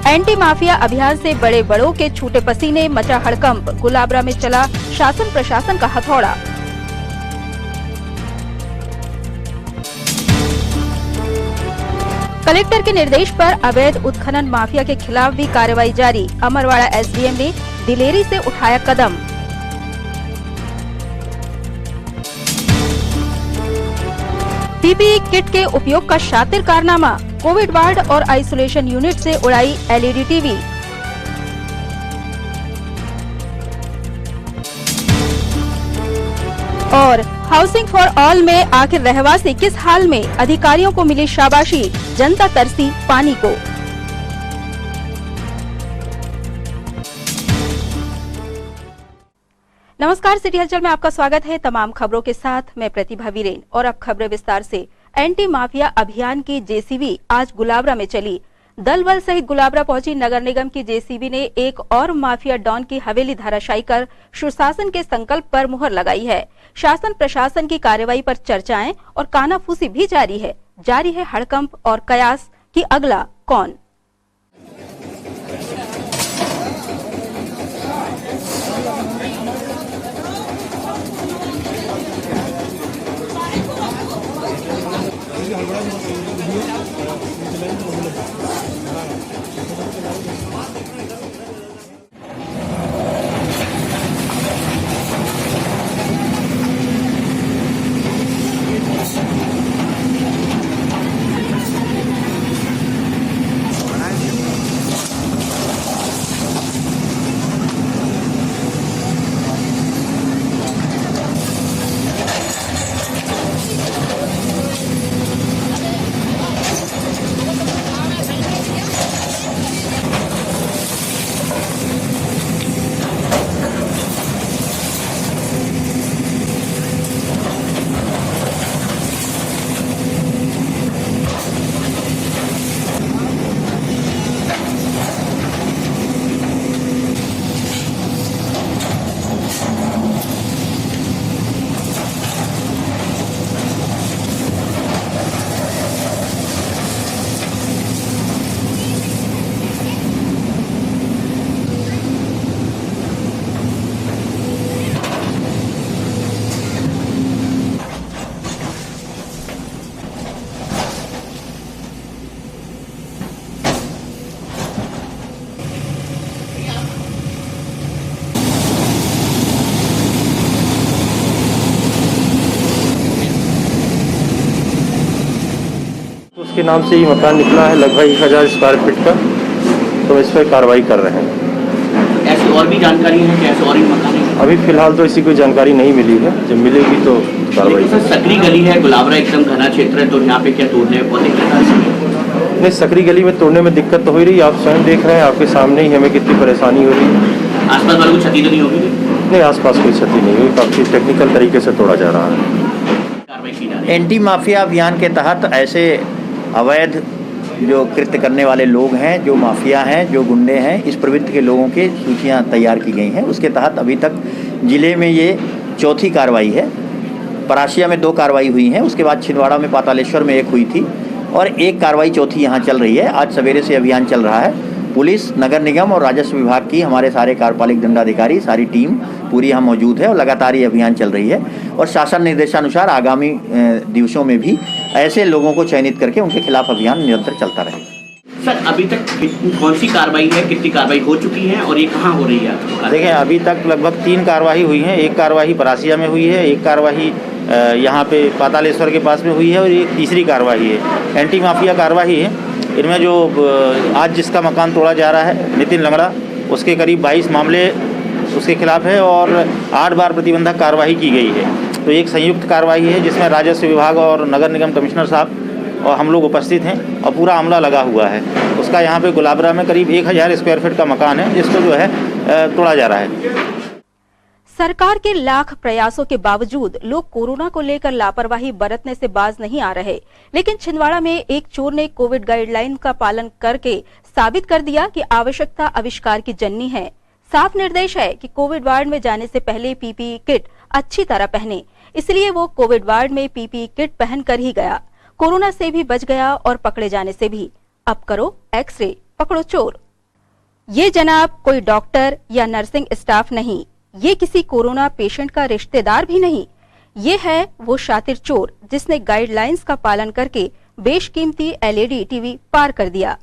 Anti mafia अभियान से बड़े बड़ों के छूटे पसीने, मचा हड़कंप। गुलाबरा में चला शासन प्रशासन का हथौड़ा। कलेक्टर के निर्देश पर अवैध उत्खनन माफिया के खिलाफ भी कार्रवाई जारी। अमरवाड़ा एसडीएम ने दिलेरी से उठाया कदम। पीपीई किट के उपयोग का शातिर कारनामा। कोविड वार्ड और आइसोलेशन यूनिट से उड़ाई एलईडी टीवी। और हाउसिंग फॉर ऑल में आखिर रहवासी किस हाल में, अधिकारियों को मिली शाबाशी, जनता तरसी पानी को। नमस्कार, सिटी हलचल में आपका स्वागत है। तमाम खबरों के साथ मैं प्रतिभा वीरेन। और अब खबरें विस्तार से। एंटी माफिया अभियान की जेसीबी आज गुलाबरा में चली। दल बल सहित गुलाबरा पहुंची नगर निगम की जेसीबी ने एक और माफिया डॉन की हवेली धराशायी कर सुशासन के संकल्प पर मुहर लगाई है। शासन प्रशासन की कार्रवाई पर चर्चाएं और कानाफूसी भी जारी है। जारी है हड़कंप और कयास कि अगला कौन। उसके नाम से ही मकान निकला है, लगभग 1000 स्क्वायर फीट का। तो इस पर कार्रवाई कर रहे हैं। ऐसी और भी जानकारी है कि ऐसे और भी मकान है? अभी फिलहाल तो ऐसी कोई जानकारी नहीं मिली है, जब मिलेगी तो कार्रवाई। सर, सकरी गली है, गुलाबरा एकदम घना क्षेत्र है, तो यहाँ पे क्या तोड़ने में बहुत दिक्कत आ रही है? नहीं, सकरी गली में तोड़ने में दिक्कत तो हो ही रही है। आप स्वयं देख रहे हैं, आपके सामने ही हमें कितनी परेशानी हो रही है। आसपास वालों को क्षति तो नहीं होगी? नहीं, आसपास कोई क्षति नहीं हुई। काफी टेक्निकल तरीके से तोड़ा जा रहा है। कार्रवाई की जा रही है। एंटी माफिया अभियान के तहत ऐसे अवैध जो कृत्य करने वाले लोग हैं, जो माफिया हैं, जो गुंडे हैं, इस प्रवृत्ति के लोगों की सूचियां तैयार की गई हैं। उसके तहत अभी तक जिले में ये चौथी कार्रवाई है। परासिया में 2 कार्रवाई हुई हैं, उसके बाद छिंदवाड़ा में पातालेश्वर में 1 हुई थी और 1 कार्रवाई चौथी यहाँ चल रही है। आज सवेरे से अभियान चल रहा है। पुलिस, नगर निगम और राजस्व विभाग की हमारे सारे कार्यपालिक दंडाधिकारी, सारी टीम पूरी यहाँ मौजूद है और लगातार ये अभियान चल रही है। और शासन निर्देशानुसार आगामी दिवसों में भी ऐसे लोगों को चयनित करके उनके खिलाफ अभियान निरंतर चलता रहेगा। सर, अभी तक कौन सी कार्रवाई है, कितनी कार्रवाई हो चुकी है और ये कहाँ हो रही है? देखिए, अभी तक लगभग 3 कार्रवाई हुई हैं। 1 कार्रवाई परासिया में हुई है, 1 कार्रवाई यहाँ पे पातालेश्वर के पास में हुई है और एक तीसरी कार्रवाई है, एंटी माफिया कार्रवाई है। इनमें जो आज जिसका मकान तोड़ा जा रहा है, नितिन लंगड़ा, उसके करीब 22 मामले उसके खिलाफ है और 8 बार प्रतिबंधक कार्रवाई की गई है। तो एक संयुक्त कार्रवाई है जिसमें राजस्व विभाग और नगर निगम कमिश्नर साहब और हम लोग उपस्थित हैं और पूरा अमला लगा हुआ है। उसका यहाँ पे गुलाबरा में करीब 1000 स्क्वायर फीट का मकान है, जिसको जो है तोड़ा जा रहा है। सरकार के लाख प्रयासों के बावजूद लोग कोरोना को लेकर लापरवाही बरतने से बाज नहीं आ रहे। लेकिन छिंदवाड़ा में एक चोर ने कोविड गाइडलाइन का पालन करके साबित कर दिया कि आवश्यकता आविष्कार की जननी है। साफ निर्देश है कि कोविड वार्ड में जाने से पहले पीपीई किट अच्छी तरह पहने, इसलिए वो कोविड वार्ड में पीपीई किट पहनकर ही गया। कोरोना से भी बच गया और पकड़े जाने से भी। अब करो एक्सरे, पकड़ो चोर। ये जनाब कोई डॉक्टर या नर्सिंग स्टाफ नहीं, ये किसी कोरोना पेशेंट का रिश्तेदार भी नहीं, ये है वो शातिर चोर जिसने गाइडलाइंस का पालन करके बेशकीमती एलईडी टीवी पार कर दिया।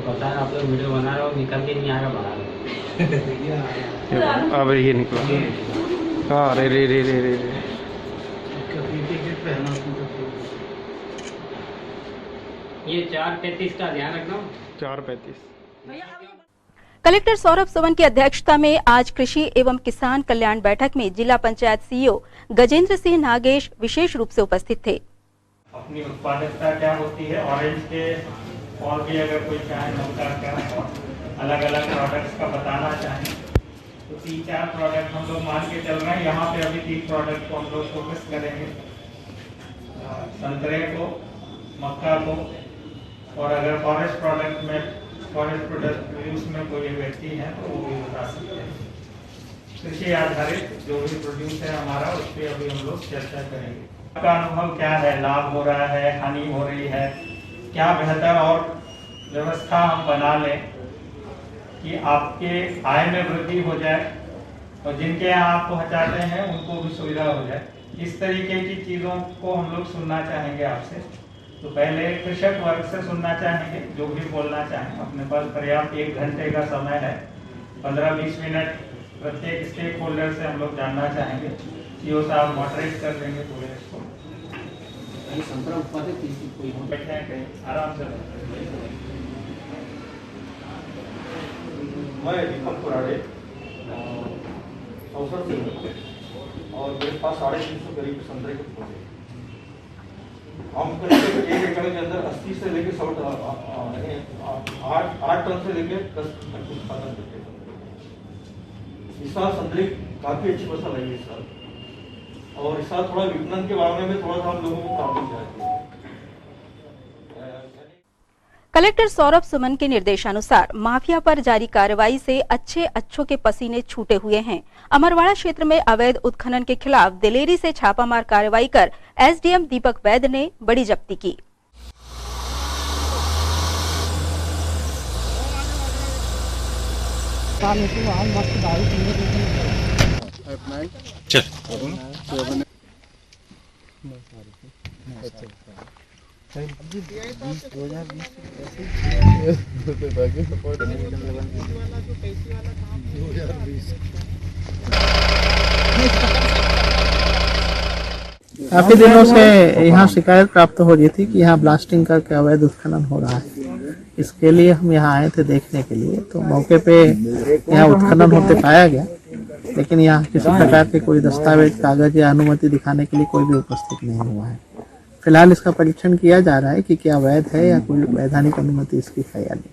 पता है आप लोग वीडियो बना रहे हो, निकल के नहीं आ रहा बाहर। अब ये निकला। हाँ रे रे रे रे रे रे। ये 4:35 का ध्यान रखना। 4:35। कलेक्टर सौरभ सुमन की अध्यक्षता में आज कृषि एवं किसान कल्याण बैठक में जिला पंचायत सीईओ गजेंद्र सिंह नागेश विशेष रूप से उपस्थित थे। अपनी उत्पादकता क्या होती है, ऑरेंज के और भी अगर कोई चाहे मक्का का अलग अलग प्रोडक्ट्स का बताना चाहें तो 3-4 प्रोडक्ट हम लोग मान के चल रहे हैं। यहाँ पे अभी 3 प्रोडक्ट को हम लोग फोकस करेंगे, संतरे को, मक्का को, और अगर फॉरेस्ट प्रोडक्ट में फॉरेस्ट प्रोडक्ट यूज में कोई व्यक्ति है तो वो भी बता सकते हैं। कृषि आधारित जो भी प्रोड्यूस है हमारा, उस पर अभी हम लोग चर्चा करेंगे। आपका अनुभव क्या है, लाभ हो रहा है, हानि हो रही है, क्या बेहतर और व्यवस्था हम बना लें कि आपके आय में वृद्धि हो जाए और जिनके यहाँ आप पहुँचाते हैं उनको भी सुविधा हो जाए। इस तरीके की चीज़ों को हम लोग सुनना चाहेंगे आपसे। तो पहले कृषक वर्ग से सुनना चाहेंगे, जो भी बोलना चाहें। अपने पास पर्याप्त 1 घंटे का समय है, 15-20 मिनट प्रत्येक स्टेक होल्डर से हम लोग जानना चाहेंगे। सीओ साहब मॉडरेट कर देंगे पूरे इसको। संतरा उत्पादक कोई बैठे हैं कहीं आराम से। मैं दीपक पुराड़े अवसर से हूँ और मेरे पास 350 करीब संतरे के पौधे। हम करीब 1 एकड़ के अंदर 80 से लेकर 100 8 टन से लेकर 10 तक उत्पादन करते हैं। इस साल संतरे काफी अच्छी फसल आई है इस साल, और इस साल थोड़ा विपणन के बारे में थोड़ा सा हम लोगों को काम मिल जाएगी। कलेक्टर सौरभ सुमन के निर्देशानुसार माफिया पर जारी कार्रवाई से अच्छों के पसीने छूटे हुए हैं। अमरवाड़ा क्षेत्र में अवैध उत्खनन के खिलाफ दिलेरी से छापामार कार्रवाई कर एसडीएम दीपक वैद्य ने बड़ी जब्ती की। काफी दिनों से यहाँ शिकायत प्राप्त हो रही थी कि यहाँ ब्लास्टिंग करके अवैध उत्खनन हो रहा है। इसके लिए हम यहाँ आए थे देखने के लिए। तो मौके पे यहाँ उत्खनन होते पाया गया, लेकिन यहाँ किसी प्रकार के कोई दस्तावेज, कागज या अनुमति दिखाने के लिए कोई भी उपस्थित नहीं हुआ है। फिलहाल इसका परीक्षण किया जा रहा है कि क्या वैध है या कोई वैधानिक अनुमति इसकी है या नहीं।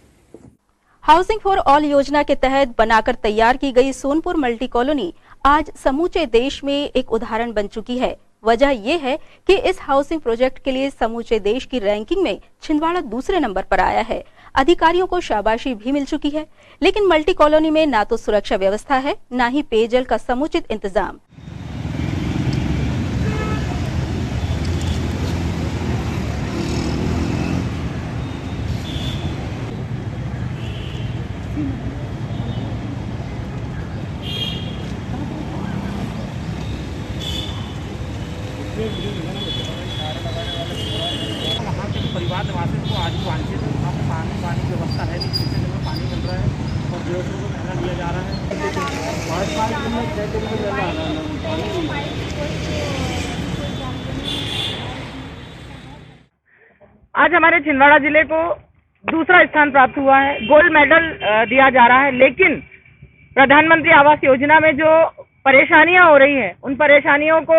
हाउसिंग फॉर ऑल योजना के तहत बनाकर तैयार की गई सोनपुर मल्टी कॉलोनी आज समूचे देश में एक उदाहरण बन चुकी है। वजह यह है कि इस हाउसिंग प्रोजेक्ट के लिए समूचे देश की रैंकिंग में छिंदवाड़ा दूसरे नंबर पर आया है। अधिकारियों को शाबाशी भी मिल चुकी है, लेकिन मल्टी कॉलोनी में ना तो सुरक्षा व्यवस्था है, ना ही पेयजल का समुचित इंतजाम। परिवार निवासी को आज वांछित पानी की व्यवस्था है, पानी मिल रहा है और बेरोजगारों को महंगा दिया जा रहा है। आज हमारे छिंदवाड़ा जिले को दूसरा स्थान प्राप्त हुआ है, गोल्ड मेडल दिया जा रहा है। लेकिन प्रधानमंत्री आवास योजना में जो परेशानियां हो रही हैं, उन परेशानियों को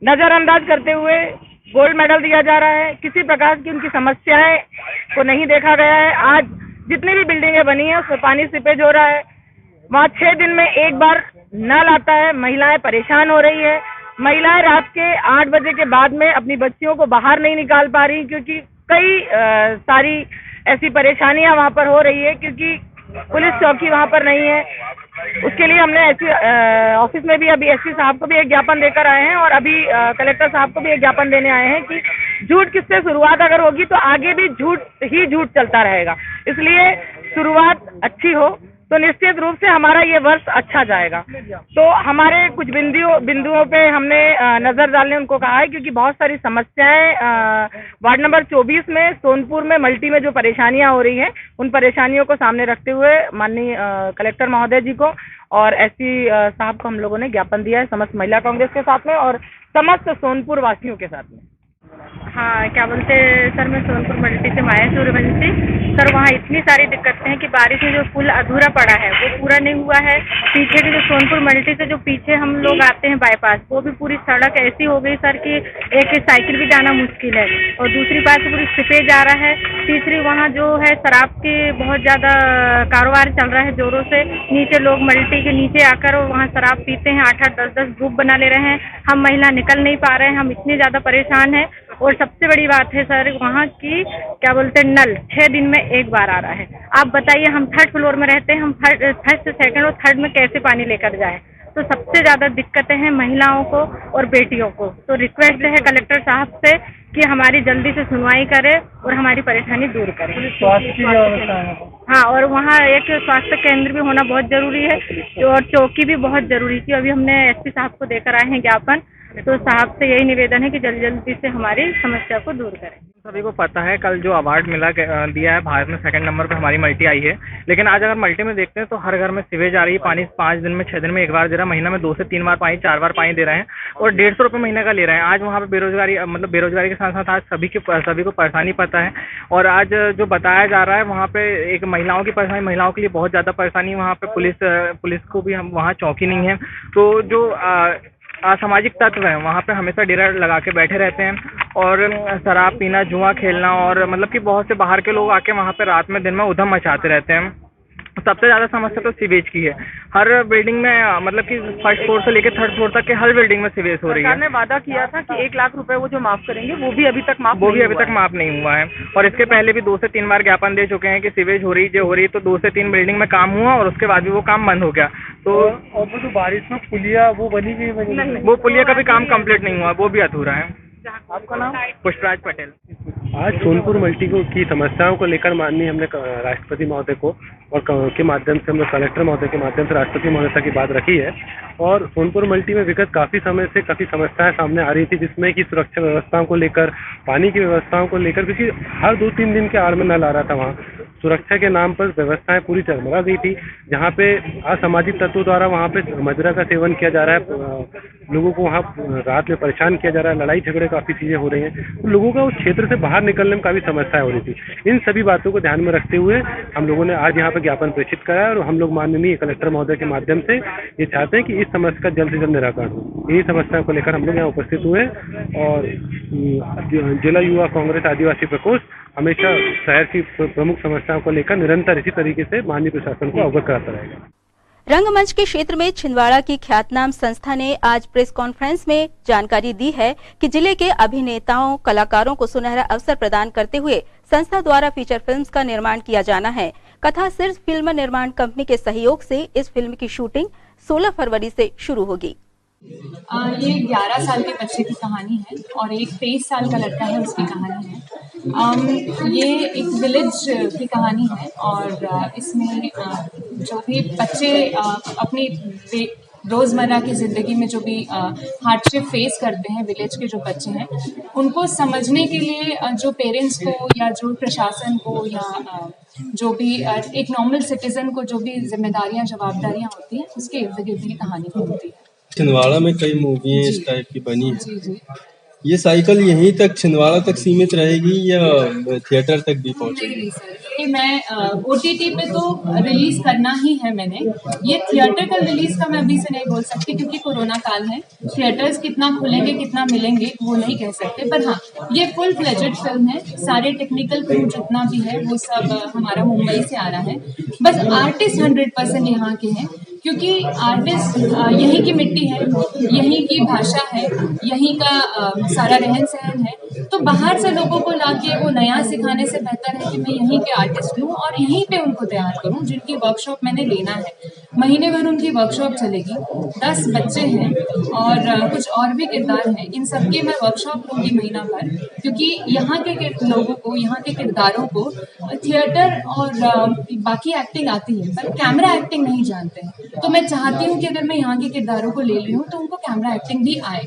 नजरअंदाज करते हुए गोल्ड मेडल दिया जा रहा है। किसी प्रकार की उनकी समस्याएं को नहीं देखा गया है। आज जितनी भी बिल्डिंगें बनी हैं उसमें पानी सीपेज हो रहा है। वहाँ 6 दिन में एक बार नल आता है। महिलाएं परेशान हो रही है। महिलाएं रात के 8 बजे के बाद में अपनी बच्चियों को बाहर नहीं निकाल पा रही, क्योंकि कई सारी ऐसी परेशानियां वहाँ पर हो रही है, क्योंकि पुलिस चौकी वहाँ पर नहीं है। उसके लिए हमने ऑफिस में भी अभी एसपी साहब को भी एक ज्ञापन देकर आए हैं और अभी कलेक्टर साहब को भी एक ज्ञापन देने आए हैं कि झूठ किससे शुरुआत अगर होगी तो आगे भी झूठ चलता रहेगा। इसलिए शुरुआत अच्छी हो तो निश्चित रूप से हमारा ये वर्ष अच्छा जाएगा। तो हमारे कुछ बिंदुओं पे हमने नजर डालने उनको कहा है, क्योंकि बहुत सारी समस्याएं वार्ड नंबर 24 में सोनपुर में मल्टी में जो परेशानियां हो रही हैं, उन परेशानियों को सामने रखते हुए माननीय कलेक्टर महोदय जी को और एसपी साहब को हम लोगों ने ज्ञापन दिया है, समस्त महिला कांग्रेस के साथ में और समस्त सोनपुर वासियों के साथ में। हाँ, क्या बोलते सर, मैं सोनपुर मल्टी से माया सूर्यवंशी। सर, वहाँ इतनी सारी दिक्कतें हैं कि बारिश में जो पुल अधूरा पड़ा है वो पूरा नहीं हुआ है। पीछे की जो सोनपुर मल्टी से जो पीछे हम लोग आते हैं बाईपास, वो भी पूरी सड़क ऐसी हो गई सर कि एक साइकिल भी जाना मुश्किल है। और दूसरी बात पूरी सिपेज आ रहा है। तीसरी, वहाँ जो है शराब के बहुत ज़्यादा कारोबार चल रहा है जोरों से। नीचे लोग मल्टी के नीचे आकर वहाँ शराब पीते हैं, 8-8, 10-10 ग्रुप बना ले रहे हैं। हम महिला निकल नहीं पा रहे हैं, हम इतने ज़्यादा परेशान हैं। और सबसे बड़ी बात है सर, वहाँ की क्या बोलते हैं नल 6 दिन में एक बार आ रहा है। आप बताइए, हम 3rd फ्लोर में रहते हैं, हम फर्स्ट, सेकंड और थर्ड में कैसे पानी लेकर जाएं? तो सबसे ज़्यादा दिक्कतें हैं महिलाओं को और बेटियों को। तो रिक्वेस्ट है कलेक्टर साहब से कि हमारी जल्दी से सुनवाई करे और हमारी परेशानी दूर करें। हाँ, और वहाँ एक स्वास्थ्य केंद्र भी होना बहुत जरूरी है और चौकी भी बहुत जरूरी थी। अभी हमने एसपी साहब को देकर आए हैं ज्ञापन, तो साहब से यही निवेदन है कि जल्दी से हमारी समस्या को दूर करें। सभी को पता है कल जो अवार्ड दिया है, भारत में 2nd नंबर पे हमारी मल्टी आई है। लेकिन आज अगर मल्टी में देखते हैं तो हर घर में सीवेज आ रही है। पानी 5 दिन में 6 दिन में एक बार दे रहा है, महीना में 2 से 3 बार पानी, 4 बार पानी दे रहे हैं और 150 रुपये महीने का ले रहे हैं। आज वहाँ पे बेरोजगारी के साथ साथ आज सभी को परेशानी पता है। और आज जो बताया जा रहा है वहाँ पे एक महिलाओं की परेशानी, महिलाओं के लिए बहुत ज़्यादा परेशानी। वहाँ पे पुलिस को भी हम वहाँ चौकी नहीं है। तो जो असामाजिक तत्व है वहाँ पे हमेशा डेरा लगा के बैठे रहते हैं और शराब पीना, जुआ खेलना और मतलब कि बहुत से बाहर के लोग आके वहाँ पे रात में दिन में उधम मचाते रहते हैं। सबसे ज़्यादा समस्या तो सीवेज की है। हर बिल्डिंग में मतलब कि 1st फ्लोर से लेकर 3rd फ्लोर तक के हर बिल्डिंग में सीवेज हो रही है। सरकार ने वादा किया था कि 1 लाख रुपए वो जो माफ करेंगे, वो भी अभी तक माफ नहीं हुआ है। और इसके पहले भी 2 से 3 बार ज्ञापन दे चुके हैं कि सीवेज हो रही है, तो 2 से 3 बिल्डिंग में काम हुआ और उसके बाद भी वो काम बंद हो गया। तो और वो जो बारिश में पुलिया वो बनी वो पुलिया का भी काम कंप्लीट नहीं हुआ, वो भी अधूरा है। आपका नाम? पुष्पराज पटेल। आज सोनपुर मल्टी की समस्याओं को लेकर माननीय हमने राष्ट्रपति महोदय को और के माध्यम से हमने कलेक्टर महोदय के माध्यम से राष्ट्रपति महोदय तक की बात रखी है। और सोनपुर मल्टी में विगत काफ़ी समय से काफ़ी समस्याएं सामने आ रही थी, जिसमें कि सुरक्षा व्यवस्थाओं को लेकर, पानी की व्यवस्थाओं को लेकर, क्योंकि हर 2-3 दिन के आड़ में नल आ रहा था। वहाँ सुरक्षा के नाम पर व्यवस्थाएं पूरी चरमरा गई थी, जहाँ पे असामाजिक तत्वों द्वारा वहाँ पे मदिरा का सेवन किया जा रहा है, लोगों को वहाँ रात में परेशान किया जा रहा है, लड़ाई झगड़े काफ़ी चीज़ें हो रही हैं। तो लोगों का उस क्षेत्र से बाहर निकलने में काफ़ी समस्याएं हो रही थी। इन सभी बातों को ध्यान में रखते हुए हम लोगों ने आज यहाँ पर ज्ञापन प्रेषित करा और हम लोग माननीय कलेक्टर महोदय के माध्यम से ये चाहते हैं कि इस समस्या का जल्द से जल्द निराकरण हो। यही समस्याओं को लेकर हम लोग यहाँ उपस्थित हुए और जिला युवा कांग्रेस आदिवासी प्रकोष्ठ हमेशा शहर की प्रमुख समस्याओं को लेकर निरंतर इसी तरीके से माननीय प्रशासन को अवगत कराता रहेगा। रंगमंच के क्षेत्र में छिंदवाड़ा की ख्यातनाम संस्था ने आज प्रेस कॉन्फ्रेंस में जानकारी दी है कि जिले के अभिनेताओं, कलाकारों को सुनहरा अवसर प्रदान करते हुए संस्था द्वारा फीचर फिल्म्स का निर्माण किया जाना है। कथा सिर्फ फिल्म निर्माण कंपनी के सहयोग से इस फिल्म की शूटिंग 16 फरवरी से शुरू होगी। ये 11 साल के बच्चे की कहानी है और एक 23 साल का लड़का है, उसकी कहानी है। ये एक विलेज की कहानी है और इसमें जो भी बच्चे अपनी रोज़मर्रा की ज़िंदगी में जो भी हार्डशिप फेस करते हैं, विलेज के जो बच्चे हैं, उनको समझने के लिए जो पेरेंट्स को या जो प्रशासन को या जो भी एक नॉर्मल सिटीजन को जो भी जिम्मेदारियां जवाबदारियां होती हैं उसके इर्द गिर्द की कहानी होती है। छिंदवाड़ा में कई मूवी इस टाइप की बनी है। जी जी। ये साइकिल यहीं तक छिंदवाड़ा तक सीमित रहेगी या थिएटर तक भी पहुंचेगी? नहीं सर, ये मैं OTT पे तो रिलीज करना ही है मैंने। ये थिएटर का रिलीज का मैं अभी से नहीं बोल सकती क्योंकि कोरोना काल है। थिएटर्स कितना खुलेंगे कितना मिलेंगे वो नहीं कह सकते, पर हाँ ये फुल फ्लेजेड फिल्म है। सारे टेक्निकल क्रू जितना भी है वो सब हमारा मुंबई से आ रहा है। बस आर्टिस्ट 100% यहाँ के हैं क्योंकि आर्टिस्ट यहीं की मिट्टी है, यहीं की भाषा है, यहीं का सारा रहन सहन है। तो बाहर से लोगों को लाके वो नया सिखाने से बेहतर है कि मैं यहीं के आर्टिस्ट लूँ और यहीं पे उनको तैयार करूँ, जिनकी वर्कशॉप मैंने लेना है। महीने भर उनकी वर्कशॉप चलेगी। 10 बच्चे हैं और कुछ और भी किरदार हैं। इन सबके मैं वर्कशॉप लूँगी महीना भर, क्योंकि यहाँ के लोगों को, यहाँ के किरदारों को थिएटर और बाकी एक्टिंग आती है पर कैमरा एक्टिंग नहीं जानते हैं। तो मैं चाहती हूँ कि अगर मैं यहाँ के किरदारों को ले ली हूँ तो उनको कैमरा एक्टिंग भी आए।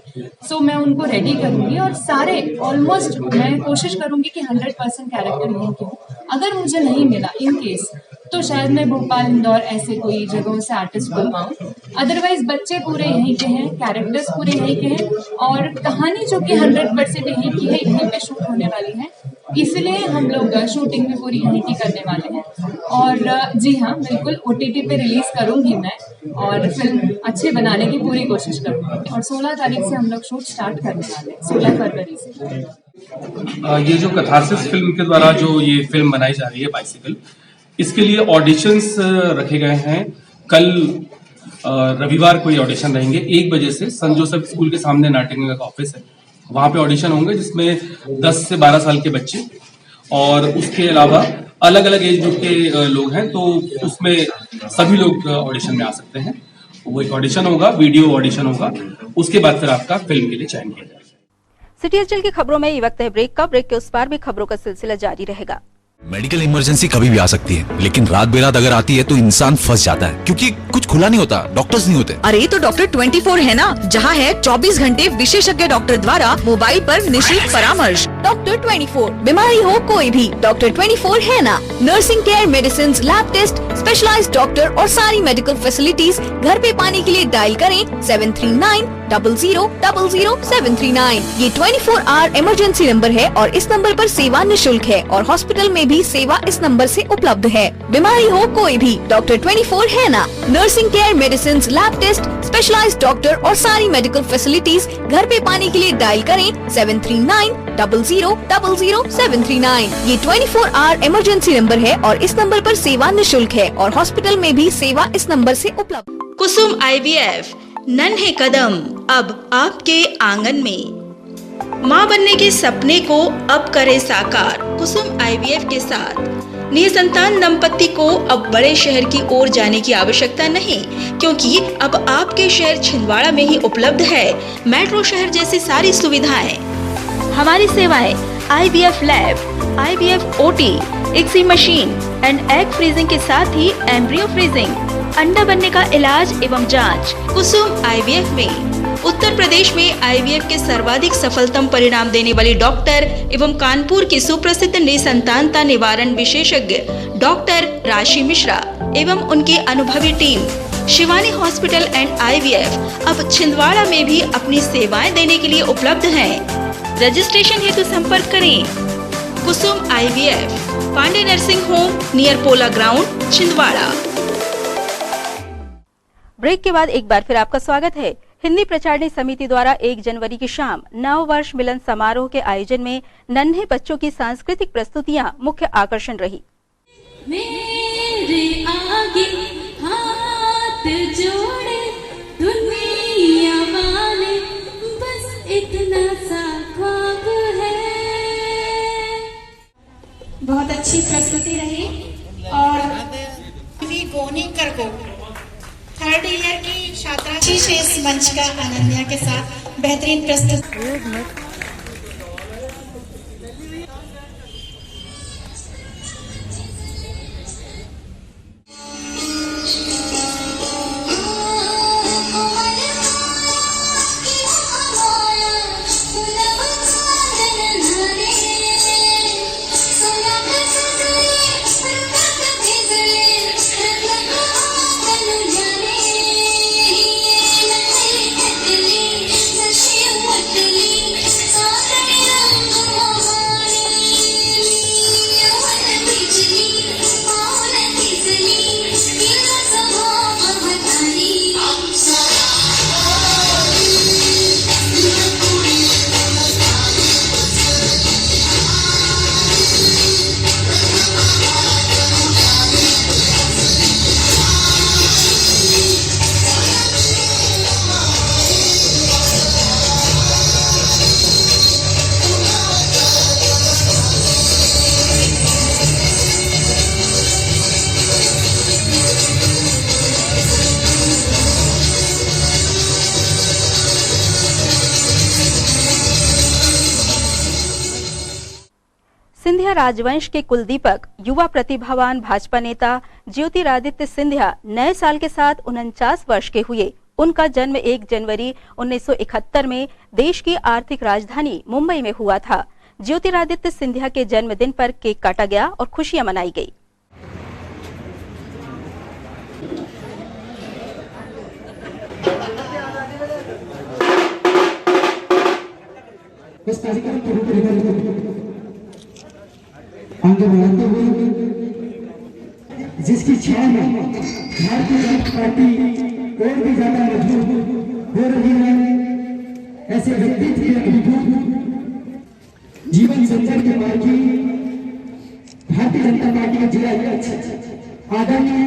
सो मैं उनको रेडी करूँगी और सारे ऑलमोस्ट मैं कोशिश करूँगी कि 100% कैरेक्टर यहीं के हो। अगर मुझे नहीं मिला इन केस तो शायद मैं भोपाल, इंदौर ऐसे कोई जगहों से आर्टिस्ट बुलवाऊँ। अदरवाइज बच्चे पूरे यहीं के हैं, कैरेक्टर्स पूरे यहीं के हैं और कहानी जो कि 100% यहीं की है, यहीं पे शूट होने वाली है। इसलिए हम लोग शूटिंग भी पूरी यहीं की करने वाले हैं। और जी हाँ, बिल्कुल OTT पे रिलीज करूँगी मैं और फिल्म अच्छी बनाने की पूरी कोशिश करूँगी। और 16 तारीख से हम लोग शूट स्टार्ट करने वाले हैं, 16 फरवरी से। ये जो कथारसिस फिल्म के द्वारा जो ये फिल्म बनाई जा रही है बाइसिकल, इसके लिए ऑडिशंस रखे गए हैं। कल रविवार को ये ऑडिशन रहेंगे 1 बजे से सन जोसेफ स्कूल के सामने नाट्यगंगा का ऑफिस है, वहां पे ऑडिशन होंगे जिसमें 10 से 12 साल के बच्चे और उसके अलावा अलग अलग एज ग्रुप के लोग हैं, तो उसमें सभी लोग ऑडिशन में आ सकते हैं। वो एक ऑडिशन होगा, वीडियो ऑडिशन होगा, उसके बाद फिर आपका फिल्म के लिए चयन किया जाएगा। सिटी हलचल की खबरों में ये वक्त है ब्रेक का। ब्रेक के उस पार भी खबरों का सिलसिला जारी रहेगा। मेडिकल इमरजेंसी कभी भी आ सकती है, लेकिन रात बेरात अगर आती है तो इंसान फंस जाता है क्योंकि कुछ खुला नहीं होता, डॉक्टर्स नहीं होते। अरे तो डॉक्टर 24 है ना, जहाँ है 24 घंटे विशेषज्ञ डॉक्टर द्वारा मोबाइल पर निःशुल्क परामर्श। डॉक्टर 24, बीमारी हो कोई भी, डॉक्टर 24 है ना। Nursing care, medicine, lab test, specialised doctor और सारी मेडिकल फैसिलिटीज घर पे पाने के लिए डायल करें 739-00-00739। ये 24 आवर इमरजेंसी नंबर है और इस नंबर पर सेवा निःशुल्क है और हॉस्पिटल में भी सेवा इस नंबर से उपलब्ध है। बीमारी हो कोई भी, डॉक्टर 24 है ना। Nursing care, medicine, lab test, specialised doctor और सारी मेडिकल फैसिलिटीज घर पे पाने के लिए डायल करें 739-00-00739। ये 24 आवर इमरजेंसी नंबर है और इस नंबर पर सेवा निःशुल्क है और हॉस्पिटल में भी सेवा इस नंबर से उपलब्ध। कुसुम IVF, नन्हे कदम अब आपके आंगन में। माँ बनने के सपने को अब करे साकार। कुसुम IVF के साथ निसंतान दंपत्ति को अब बड़े शहर की ओर जाने की आवश्यकता नहीं, क्योंकि अब आपके शहर छिंदवाड़ा में ही उपलब्ध है मेट्रो शहर जैसी सारी सुविधाएं। हमारी सेवाएं IVF lab, IVF OT, ICSI machine and egg freezing के साथ ही एम्ब्रियो फ्रीजिंग, अंडा बनने का इलाज एवं जांच। कुसुम IVF में उत्तर प्रदेश में IVF के सर्वाधिक सफलतम परिणाम देने वाली डॉक्टर एवं कानपुर की सुप्रसिद्ध निसंतानता निवारण विशेषज्ञ डॉक्टर राशि मिश्रा एवं उनकी अनुभवी team Shivani hospital and IVF अब छिंदवाड़ा में भी अपनी सेवाएं देने के लिए उपलब्ध हैं। रजिस्ट्रेशन हेतु संपर्क करें Kusum IVF, Pandey nursing home, near Pola ground, Chhindwara. Break के बाद एक बार फिर आपका स्वागत है। हिंदी प्रचारणी समिति द्वारा 1 जनवरी की शाम नव वर्ष मिलन समारोह के आयोजन में नन्हे बच्चों की सांस्कृतिक प्रस्तुतियां मुख्य आकर्षण रही। मेरे आगे हाथ जोड़े दुनिया वाले, बस इतना सा ख्वाब है। बहुत अच्छी प्रस्तुति रही और गोनीकर को 3rd ईयर की छात्रा इस मंच का अनन्या के साथ बेहतरीन प्रस्तुति। सिंधिया राजवंश के कुलदीपक युवा प्रतिभावान भाजपा नेता ज्योतिरादित्य सिंधिया नए साल के साथ 49 वर्ष के हुए। उनका जन्म 1 जनवरी 1971 में देश की आर्थिक राजधानी मुंबई में हुआ था। ज्योतिरादित्य सिंधिया के जन्मदिन पर केक काटा गया और खुशियां मनाई गई। इस कार्यक्रम के आगे बढ़ाते हुए जिसकी छाया में भारतीय जनता पार्टी और भी ज्यादा मजबूत हो रही है, ऐसे व्यक्तित्व के अभिभूत जीवन संजय के मार्ग की भारतीय जनता पार्टी के जिला अध्यक्ष आदरणीय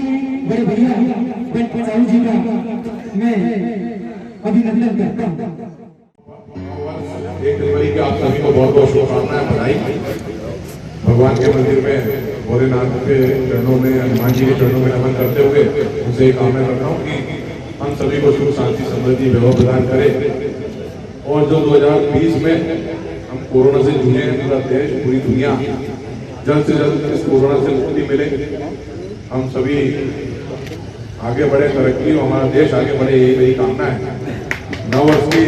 बड़े भैया बंटी साहू जी का मैं अभिनंदन करता हूँ। 1 जनवरी की आप सभी को बहुत बहुत शुभकामनाएं, बधाई। भगवान के मंदिर में भोलेनाथ के चरणों में, हनुमान जी के चरणों में नमन करते हुए उनसे एक कामना करता हूँ कि हम सभी को सुख शांति समृद्धि वैभव प्रदान करें और जो 2020 में हम कोरोना से जूझे हैं, पूरा देश पूरी दुनिया जल्द से जल्द इस कोरोना से मुक्ति मिले, हम सभी आगे बढ़े, तरक्की और हमारा देश आगे बढ़े, यही मेरी कामना है। नव वर्ष की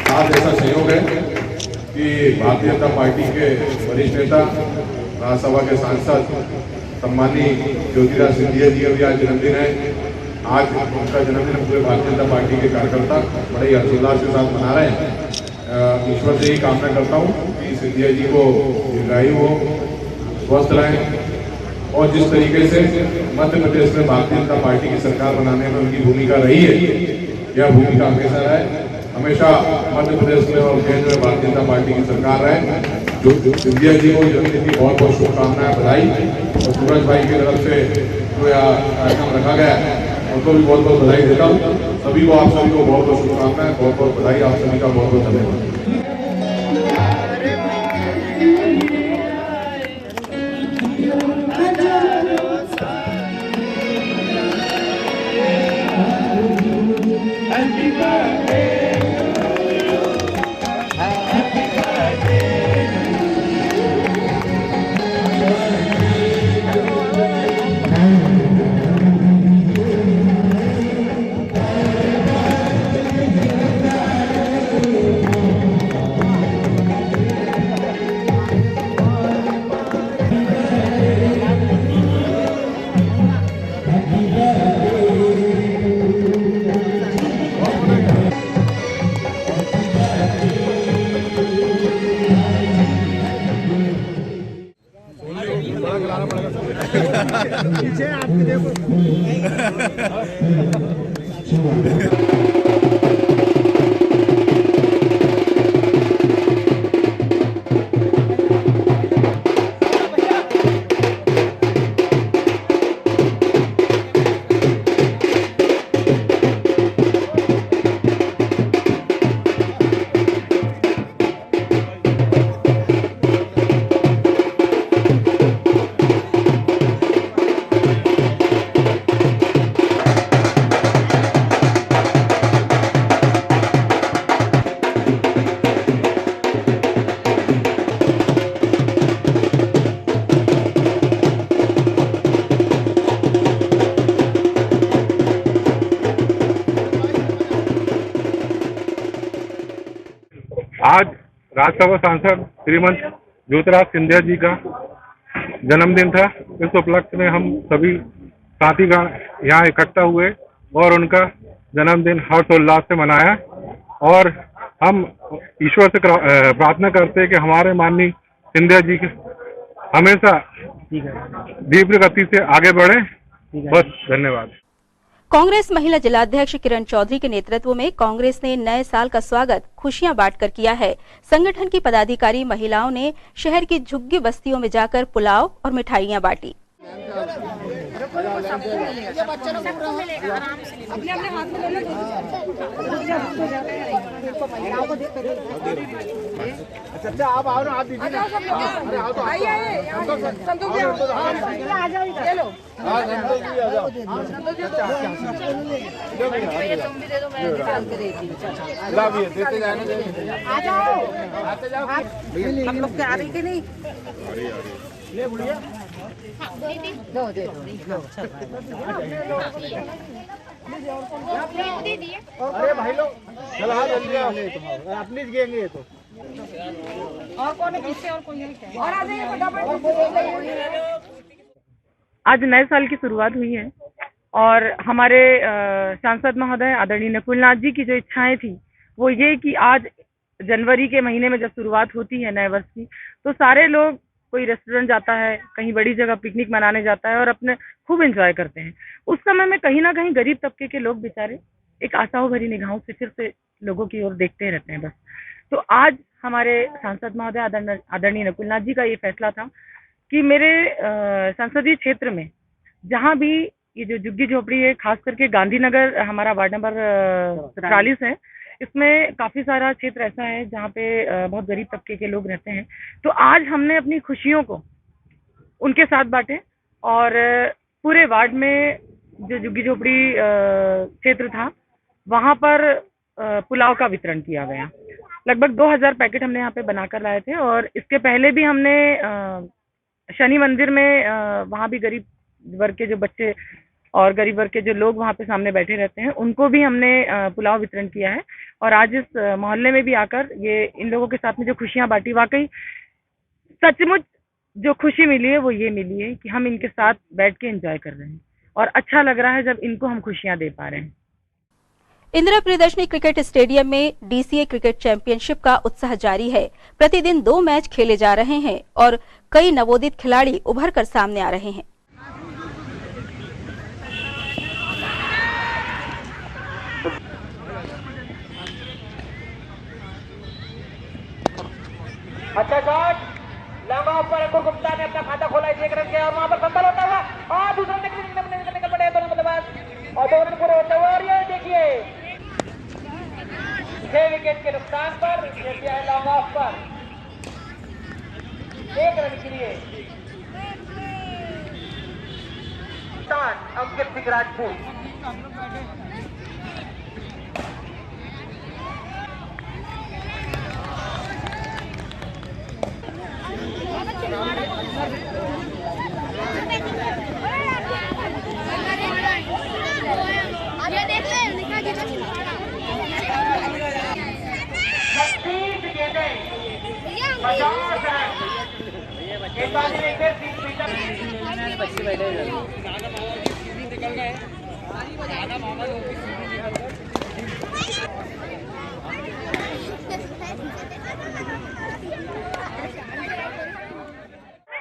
साथ ऐसा संयोग है कि भारतीय जनता पार्टी के वरिष्ठ नेता, राज्यसभा के सांसद सम्मानीय ज्योतिरादित्य सिंधिया जी का भी आज जन्मदिन है। आज उनका जन्मदिन पूरे भारतीय जनता पार्टी के कार्यकर्ता बड़े ही हर्षोल्लास के साथ मना रहे हैं। ईश्वर से ही कामना करता हूँ कि सिंधिया जी को दीर्घायु हो, स्वस्थ रहें और जिस तरीके से मध्य प्रदेश में भारतीय जनता पार्टी की सरकार बनाने में उनकी भूमिका रही है, यह भूमिका हमेशा रहे, हमेशा मध्य प्रदेश में और केंद्र में भारतीय जनता पार्टी की सरकार रहे। जो सिंधिया जी को जन्मदिन की बहुत बहुत शुभकामनाएं, बधाई। और सूरज भाई की तरफ से जो कार्यक्रम रखा गया है उनको भी बहुत बहुत बधाई देता हूँ। सभी को, आप सभी को बहुत बहुत शुभकामनाएं, बहुत बहुत बधाई। आप सभी का बहुत बहुत धन्यवाद। आज राज्यसभा सांसद श्रीमंत ज्योतिरादित्य सिंधिया जी का जन्मदिन था। इस उपलक्ष्य में हम सभी साथीगण यहाँ इकट्ठा हुए और उनका जन्मदिन हर्षोल्लास से मनाया और हम ईश्वर से प्रार्थना करते हैं कि हमारे माननीय सिंधिया जी हमेशा तीव्र गति से आगे बढ़े। बस, धन्यवाद। कांग्रेस महिला जिलाध्यक्ष किरण चौधरी के नेतृत्व में कांग्रेस ने नए साल का स्वागत खुशियां बांटकर किया है। संगठन की पदाधिकारी महिलाओं ने शहर की झुग्गी बस्तियों में जाकर पुलाव और मिठाइयां बांटी। अच्छा, आप आओ ना, आप दीजिए ना। हम लोग के आ रही कि नहीं? ले बुढ़िया दो दे दो। अरे भाई लोग चलो हाँ जल्दी आप प्लीज गएंगे तो और कौन है किससे और कोई नहीं और आ जाइए फटाफट। आज नए साल की शुरुआत हुई है और हमारे सांसद महोदय आदरणीय नकुल नाथ जी की जो इच्छाएं थी वो ये कि आज जनवरी के महीने में जब शुरुआत होती है नए वर्ष की तो सारे लोग कोई रेस्टोरेंट जाता है, कहीं बड़ी जगह पिकनिक मनाने जाता है और अपने खूब एंजॉय करते हैं। उस समय में कहीं ना कहीं गरीब तबके के लोग बेचारे एक आशाओं भरी निगाहों से सिर्फ लोगों की ओर देखते रहते हैं बस। तो आज हमारे सांसद महोदय आदरणीय नकुल नाथ जी का ये फैसला था कि मेरे संसदीय क्षेत्र में जहाँ भी ये जो झुग्गी झोपड़ी है, खास करके गांधीनगर हमारा वार्ड नंबर 43 है, इसमें काफी सारा क्षेत्र ऐसा है जहाँ पे बहुत गरीब तबके के लोग रहते हैं। तो आज हमने अपनी खुशियों को उनके साथ बांटे और पूरे वार्ड में जो झुग्गी झोपड़ी क्षेत्र था वहां पर पुलाव का वितरण किया गया। लगभग 2000 पैकेट हमने यहाँ पे बनाकर लाए थे और इसके पहले भी हमने शनि मंदिर में वहाँ भी गरीब वर्ग के जो बच्चे और गरीब वर्ग के जो लोग वहाँ पे सामने बैठे रहते हैं उनको भी हमने पुलाव वितरण किया है। और आज इस मोहल्ले में भी आकर ये इन लोगों के साथ में जो खुशियां बांटी, वाकई सचमुच जो खुशी मिली है वो ये मिली है कि हम इनके साथ बैठ के एंजॉय कर रहे हैं और अच्छा लग रहा है जब इनको हम खुशियां दे पा रहे हैं। इंदिरा प्रियदर्शनी क्रिकेट स्टेडियम में डीसीए क्रिकेट चैंपियनशिप का उत्साह जारी है। प्रतिदिन 2 मैच खेले जा रहे हैं और कई नवोदित खिलाड़ी उभर कर सामने आ रहे हैं। अच्छा शॉट लंबा ऊपर अंकुर गुप्ता ने अपना खाता खोला, 1 रन के और वहां पर संभल होता हुआ और दूसरा निकल पड़े दोनों बल्लेबाज और 2 रन पूरे होते हुए। और ये देखिए 6 विकेट के नुकसान पर लॉन्ग ऑफ पर 1 रन के लिए अंकित सिंह राजपूत।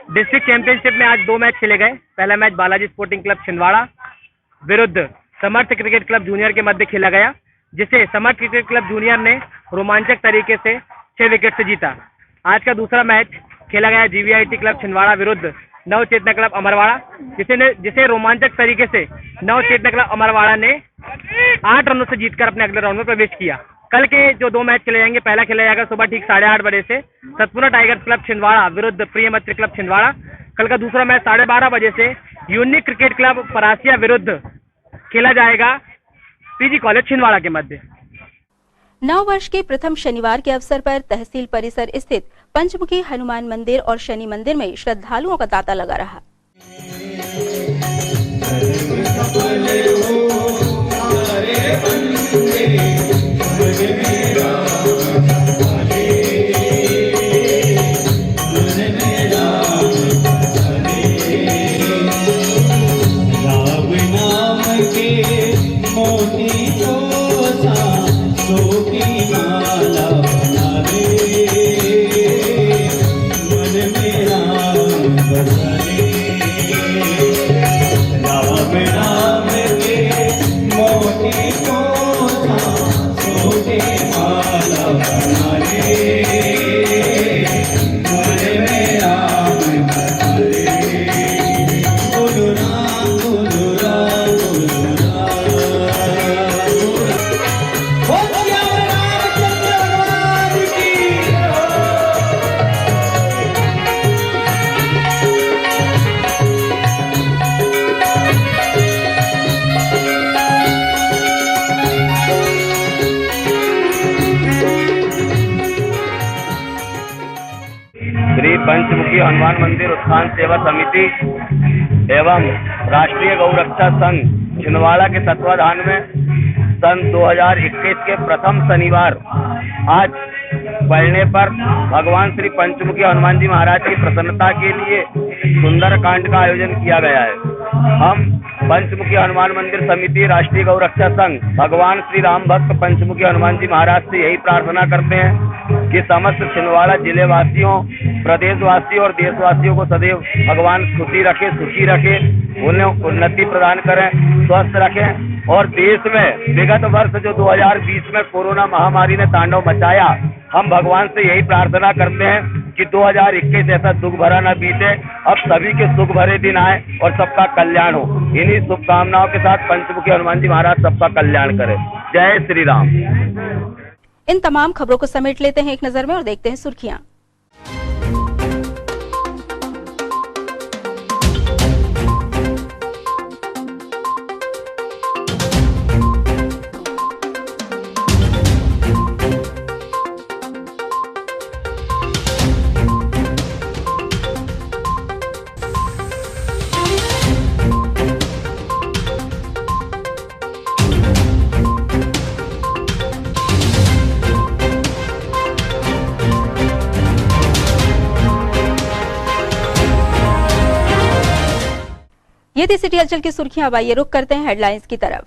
डिस्ट्रिक्ट चैंपियनशिप में आज 2 मैच खेले गए। पहला match Balaji sporting club Chhindwara विरुद्ध समर्थ क्रिकेट क्लब जूनियर के मध्य खेला गया, जिसे समर्थ क्रिकेट क्लब जूनियर ने रोमांचक तरीके से 6 विकेट से जीता। आज का दूसरा मैच खेला गया जीवीआईटी क्लब छिंदवाड़ा विरुद्ध नव चेतना क्लब अमरवाड़ा, जिसे रोमांचक तरीके से नव चेतना क्लब अमरवाड़ा ने 8 रनों से जीतकर अपने अगले राउंड में प्रवेश किया। कल के जो 2 मैच खेले जाएंगे, पहला खेला जाएगा सुबह ठीक 8:30 बजे से सतपुरा टाइगर्स क्लब छिंदवाड़ा विरुद्ध प्रिय मित्र क्लब छिंदवाड़ा। कल का दूसरा मैच 12:30 बजे से यूनिक क्रिकेट क्लब परासिया विरुद्ध खेला जाएगा पीजी कॉलेज छिंदवाड़ा के मध्य। नव वर्ष के प्रथम शनिवार के अवसर पर तहसील परिसर स्थित पंचमुखी हनुमान मंदिर और शनि मंदिर में श्रद्धालुओं का तांता लगा रहा। बसा रे पंचमुखी हनुमान मंदिर उत्थान सेवा समिति एवं राष्ट्रीय गौरक्षा संघ छिंदवाड़ा के तत्वाधान में सन 2021 के प्रथम शनिवार आज पढ़ने पर भगवान श्री पंचमुखी हनुमान जी महाराज की प्रसन्नता के लिए सुंदर कांड का आयोजन किया गया है। हम पंचमुखी हनुमान मंदिर समिति राष्ट्रीय गौरक्षा संघ भगवान श्री राम भक्त पंचमुखी हनुमान जी महाराज से यही प्रार्थना करते हैं कि समस्त छिंदवाड़ा जिले वासियों, प्रदेशवासियों और देशवासियों को सदैव भगवान खुशी रखे, सुखी रखे, उन्हें उन्नति प्रदान करें, स्वस्थ रखें और देश में विगत वर्ष जो 2020 में कोरोना महामारी ने तांडव मचाया, हम भगवान से यही प्रार्थना करते हैं कि 2021 ऐसा दुख भरा न बीते, अब सभी के सुख भरे दिन आए और सबका कल्याण हो। इन्हीं शुभकामनाओं के साथ पंचमुखी हनुमान जी महाराज सबका कल्याण करें। जय श्री राम। इन तमाम खबरों को समेट लेते हैं एक नजर में और देखते हैं सुर्खियां। ये थी सिटी हलचल की सुर्खियां। अब आइए रुख करते हैं हेडलाइंस की तरफ।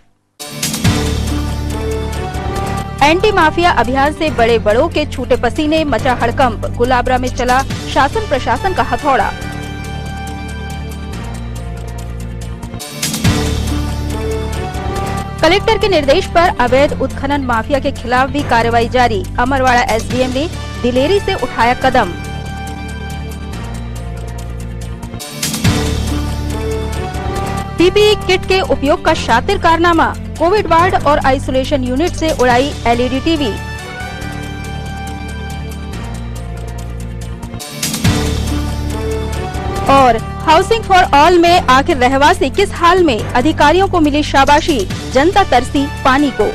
एंटी माफिया अभियान से बड़े बड़ों के छूटे पसीने, मचा हड़कंप, गुलाबरा में चला शासन प्रशासन का हथौड़ा। कलेक्टर के निर्देश पर अवैध उत्खनन माफिया के खिलाफ भी कार्रवाई जारी, अमरवाड़ा एसडीएम ने दिलेरी से उठाया कदम। पीपीई किट के उपयोग का शातिर कारनामा, कोविड वार्ड और आइसोलेशन यूनिट से उड़ाई एलईडी टीवी। और हाउसिंग फॉर ऑल में आखिर रहवासी किस हाल में, अधिकारियों को मिली शाबाशी, जनता तरसी पानी को।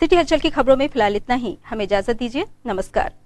सिटी हलचल की खबरों में फिलहाल इतना ही। हमें इजाजत दीजिए। नमस्कार।